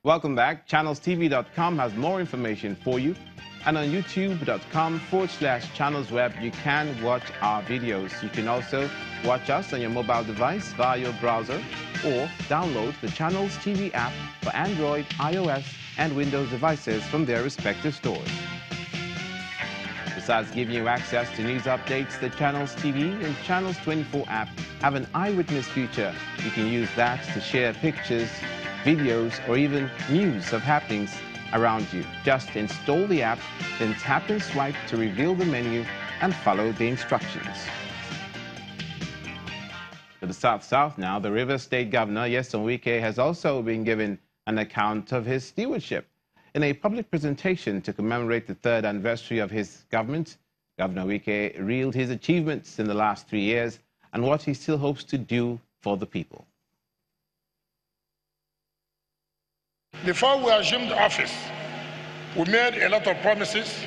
Welcome back. ChannelsTV.com has more information for you. And on YouTube.com/channelsweb, you can watch our videos. You can also watch us on your mobile device via your browser or download the Channels TV app for Android, iOS, and Windows devices from their respective stores. Besides giving you access to news updates, the Channels TV and Channels 24 app have an eyewitness feature. You can use that to share pictures, videos, or even news of happenings around you. Just install the app, then tap and swipe to reveal the menu and follow the instructions. To the South now, the Rivers State Governor, Nyesom Wike, has also been given an account of his stewardship. In a public presentation to commemorate the 3rd anniversary of his government, Governor Wike reeled his achievements in the last 3 years and what he still hopes to do for the people. Before we assumed office, we made a lot of promises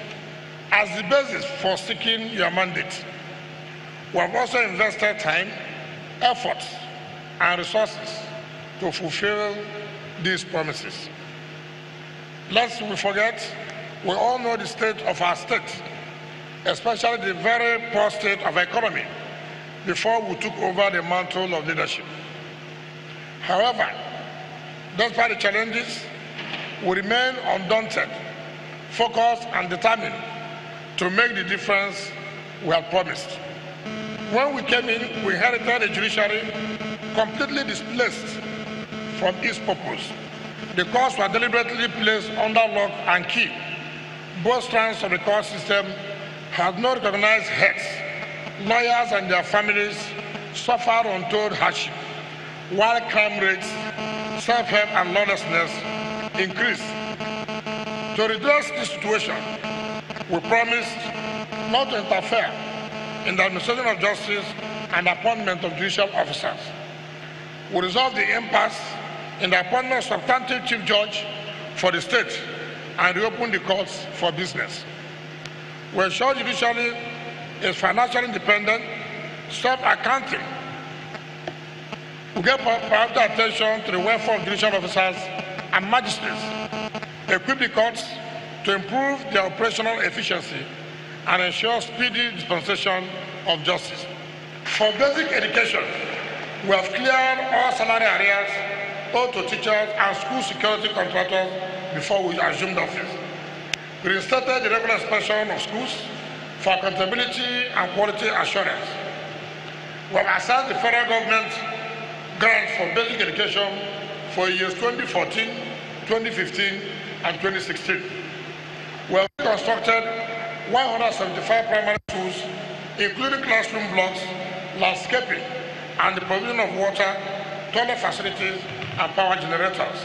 as the basis for seeking your mandate. We have also invested time, effort, and resources to fulfill these promises. Lest we forget, we all know the state of our state, especially the very poor state of economy, before we took over the mantle of leadership. However, despite the challenges, we remain undaunted, focused, and determined to make the difference we had promised. When we came in, we inherited a judiciary completely displaced from its purpose. The courts were deliberately placed under lock and key. Both strands of the court system had no recognized heads. Lawyers and their families suffered untold hardship, while crime rates, self-help, and lawlessness increased. To redress this situation, we promised not to interfere in the administration of justice and appointment of judicial officers. We resolved the impasse in the appointment of substantive chief judge for the state and reopened the courts for business. We ensure judiciary is financially independent, self-accounting. We give priority attention to the welfare of judicial officers and magistrates, equip the courts to improve their operational efficiency and ensure speedy dispensation of justice. For basic education, we have cleared all salary arrears owed to teachers and school security contractors before we assumed office. We reinstated the regular inspection of schools for accountability and quality assurance. We have assigned the federal government grants for basic education for years 2014, 2015, and 2016. We have constructed 175 primary schools, including classroom blocks, landscaping, and the provision of water, toilet facilities, and power generators.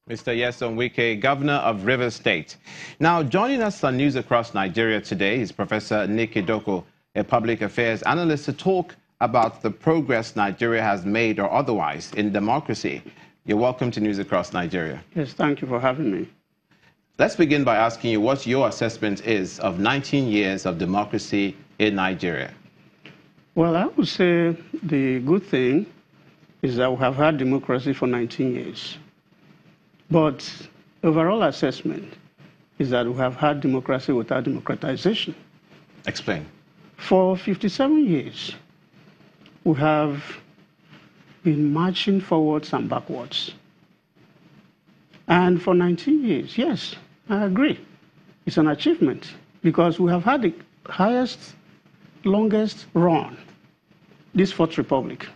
Mr. Nyesom Wike, Governor of Rivers State. Now, joining us on News Across Nigeria today is Professor Nick Idoko, a public affairs analyst, to talk about the progress Nigeria has made or otherwise in democracy. You're welcome to News Across Nigeria. Yes, thank you for having me. Let's begin by asking you what your assessment is of 19 years of democracy in Nigeria. Well, I would say the good thing is that we have had democracy for 19 years. But overall assessment is that we have had democracy without democratization. Explain. For 57 years, we have been marching forwards and backwards. And for 19 years, yes, I agree. It's an achievement because we have had the highest, longest run, this Fourth Republic,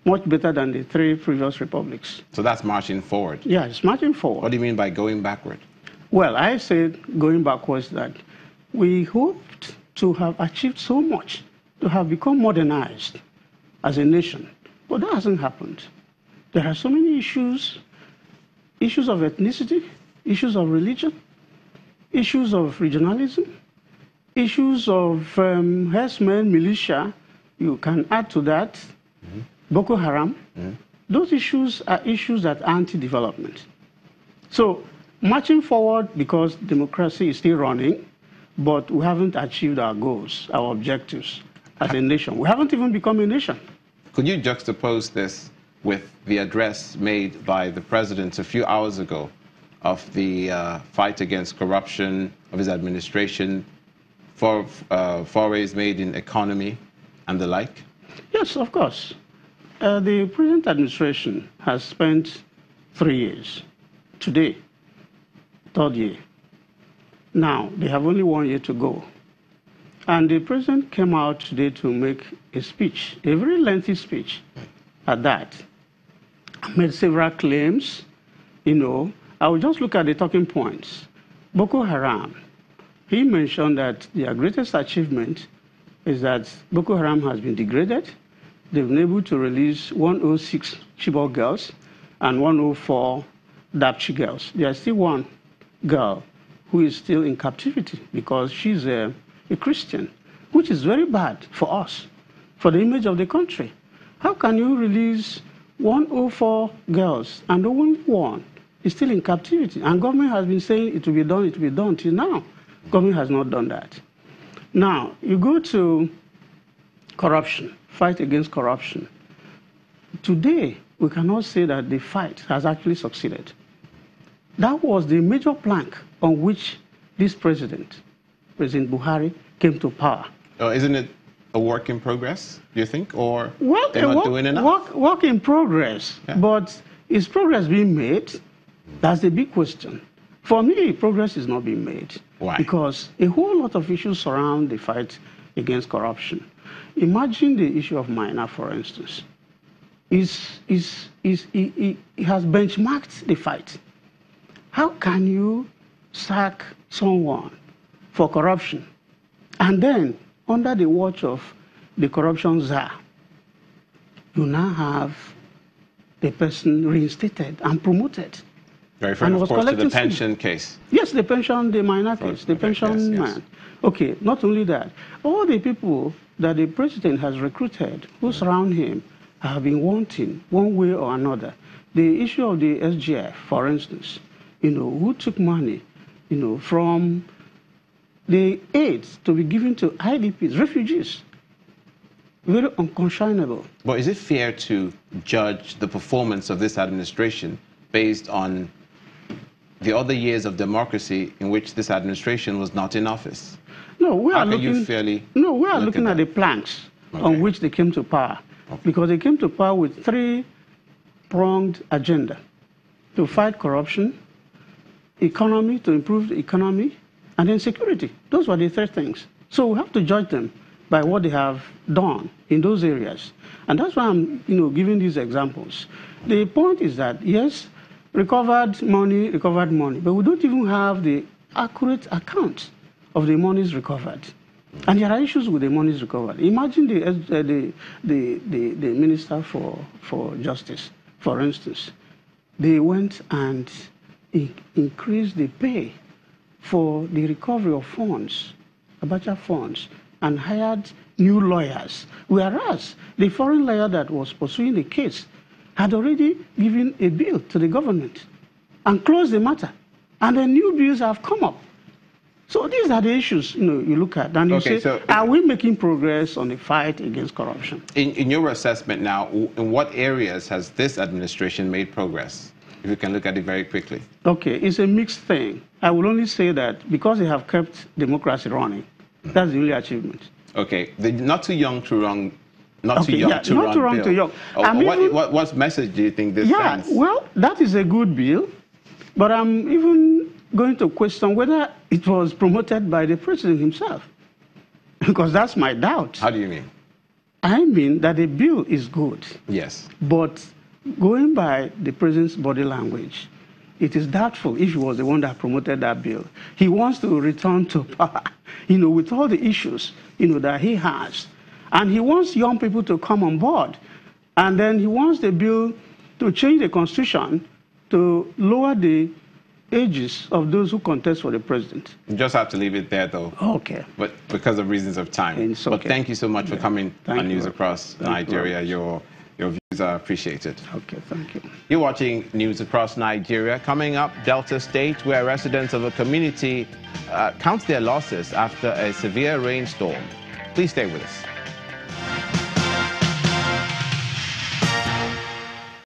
much better than the 3 previous republics. So that's marching forward? Yeah, it's marching forward. What do you mean by going backward? Well, I said going backwards that we hoped to have achieved so much, to have become modernized as a nation, but that hasn't happened. There are so many issues of ethnicity, issues of religion, issues of regionalism, issues of herdsmen, militia. You can add to that Boko Haram. Those issues are issues that are anti-development. So marching forward because democracy is still running, but we haven't achieved our goals, our objectives as a nation. We haven't even become a nation. Could you juxtapose this with the address made by the president a few hours ago of the fight against corruption of his administration, forays made in economy and the like? Yes, of course. The present administration has spent 3 years. Today, third year. Now, they have only 1 year to go. And the president came out today to make a speech, a very lengthy speech at that. Made several claims. I will just look at the talking points. Boko Haram, he mentioned that their greatest achievement is that Boko Haram has been degraded. They've been able to release 106 Chibok girls and 104 Dapchi girls. There's still one girl who is still in captivity because she's a Christian, which is very bad for us, for the image of the country. How can you release 104 girls and the only one is still in captivity? And government has been saying it will be done till now. Government has not done that. Now, you go to corruption, fight against corruption. Today, we cannot say that the fight has actually succeeded. That was the major plank on which this President Buhari, came to power. Isn't it a work in progress, do you think? Or well, they're not doing enough? Work in progress. Yeah. But is progress being made? That's the big question. For me, progress is not being made. Why? Because a whole lot of issues surround the fight against corruption. Imagine the issue of minor, for instance. It has benchmarked the fight. How can you sack someone for corruption and then, under the watch of the corruption czar, you now have the person reinstated and promoted? Referring, of course, to the pension case. Yes, the minor case, the pension man. Yes. Okay, not only that, all the people that the president has recruited who surround him have been wanting one way or another. The issue of the SGF, for instance, who took money, from the aid to be given to IDPs, refugees. Very unconscionable. But is it fair to judge the performance of this administration based on the other years of democracy in which this administration was not in office? No, we are looking at the planks on which they came to power. Okay. Because they came to power with three-pronged agenda: to fight corruption, economy, to improve the economy, and then security. Those were the three things. So we have to judge them by what they have done in those areas. And that's why I'm giving these examples. The point is that, yes, recovered money, but we don't even have the accurate account of the monies recovered. And there are issues with the monies recovered. Imagine the Minister for Justice, for instance. They went and increased the pay for the recovery of funds, Abacha funds, and hired new lawyers. Whereas the foreign lawyer that was pursuing the case had already given a bill to the government and closed the matter. And the new bills have come up. So these are the issues you look at. And you say, are we making progress on the fight against corruption? In your assessment now, in what areas has this administration made progress? If you can look at it very quickly. Okay, it's a mixed thing. I will only say that because they have kept democracy running, that's the only achievement. Okay, not too young to run. Not too young to young. What message do you think this sends? Well, that is a good bill, but I'm even going to question whether it was promoted by the president himself, because that's my doubt. How do you mean? I mean that the bill is good. Yes. But going by the president's body language, it is doubtful if he was the one that promoted that bill. He wants to return to power, with all the issues, that he has. And he wants young people to come on board. And then he wants the bill to change the constitution to lower the ages of those who contest for the president. You just have to leave it there, though. Okay. But because of reasons of time. Okay. But thank you so much for coming on News Across Nigeria. Your views are appreciated. Okay, thank you. You're watching News Across Nigeria. Coming up, Delta State, where residents of a community count their losses after a severe rainstorm. Please stay with us.